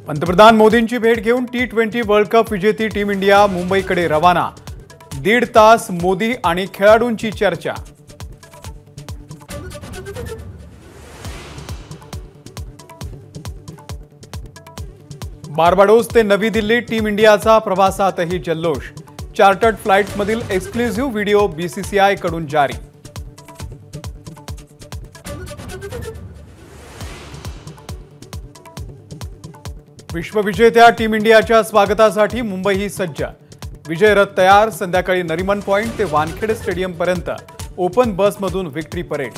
पंतप्रधान मोदींची भेट घेऊन T20 वर्ल्ड कप विजेती टीम इंडिया मुंबईकडे रवाना। 1.5 तास मोदी आणि खेळाडूंची चर्चा। बार्बाडोस ते नवी दिल्ली टीम इंडियाचा प्रवासातही जल्लोष। चार्टर्ड फ्लाइटमधील एक्सक्लुझिव्ह व्हिडिओ BCCI कडून जारी। विश्वविजेत्या टीम इंडियाच्या स्वागतासाठी मुंबई सज्ज। विजय रथ तयार। संध्याकाळी नरिमन पॉइंट ते वानखेडे स्टेडियम पर्यंत ओपन बसमधून विक्ट्री परेड।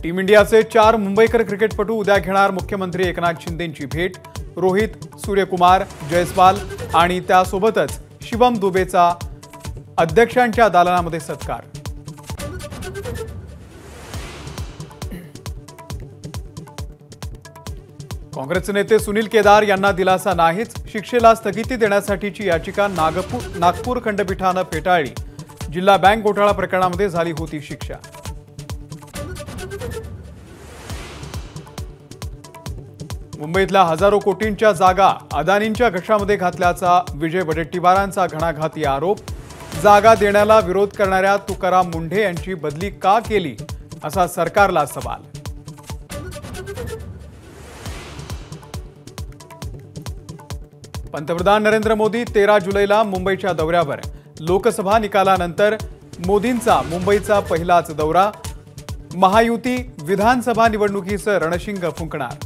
टीम इंडियाचे 4 मुंबईकर क्रिकेटपटू उद्या घेणार मुख्यमंत्री एकनाथ शिंदेंची भेट। रोहित, सूर्यकुमार, जयस्वाल आणि त्यासोबतच शिवम दुबेचा अध्यक्षांच्या दालनामध्ये सत्कार। काँग्रेसचे नेते सुनील केदार यांना दिलासा नाहीच। शिक्षेला स्थगिती देण्यासाठीची याचिका नागपूर खंडपीठाने फेटाळली। जिल्हा बँक घोटाळा प्रकरणामध्ये झाली होती शिक्षा। मुंबईतल्या हजारो कोटींच्या जागा अदानींच्या घशामध्ये घातल्याचा विजय वडेट्टीवारांचा घणाघाती आरोप। जागा देण्याला विरोध करणाऱ्या तुकाराम मुंढे यांची बदली का केली असा सरकारला सवाल। पंतप्रधान नरेंद्र मोदी 13 जुलैला मुंबईच्या दौऱ्यावर। लोकसभा निकालानंतर मोदींचा मुंबईचा पहिलाच दौरा। महायुती विधानसभा निवडणुकीचं रणशिंग फुंकणार।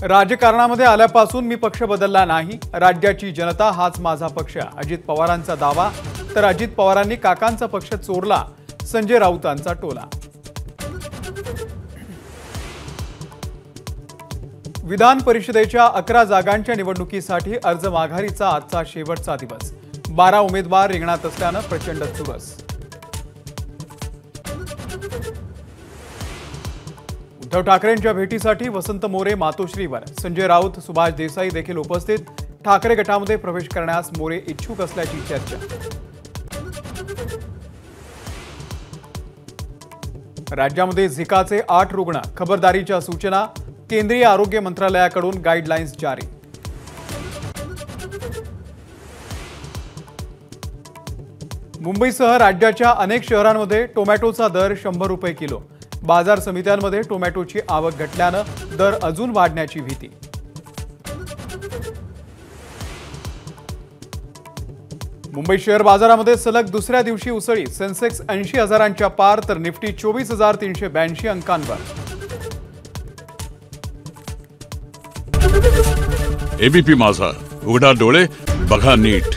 राजकारणामध्ये आल्यापासून मी पक्ष बदलला नाही। राज्याची जनता हाच माझा पक्ष, अजित पवारांचा दावा। तर अजित पवारांनी काकांचा पक्ष चोरला, संजय राऊतांचा टोला। विधान परिषदेच्या 11 जागांच्या निवडणुकीसाठी अर्ज माघारीचा आजचा शेवटचा दिवस। 12 उमेदवार रिंगणात असल्याने प्रचंड चुरस। उद्धव ठाकरेंच्या भेटीसाठी वसंत मोरे मातोश्रीवर। संजय राऊत, सुभाष देसाई देखील उपस्थित। ठाकरे गटामध्ये प्रवेश करण्यास मोरे इच्छुक असल्याची चर्चा। राज्यामध्ये झिकाचे 8 रुग्ण, खबरदारीच्या सूचना। केंद्रीय आरोग्य मंत्रालयाकडून गाईडलाईन्स जारी। मुंबईसह राज्याच्या अनेक शहरांमध्ये टोमॅटोचा दर 100 रुपये किलो। बाजार समित्यांमध्ये टोमॅटोची आवक घटल्याने दर अजून वाढण्याची भीती। मुंबई शेअर बाजारामध्ये सलग दुसऱ्या दिवशी उसळी। सेन्सेक्स 80,000च्या पार तर निफ्टी 24,382 अंकांवर। ABP माझा, उघडा डोळे बघा नीट।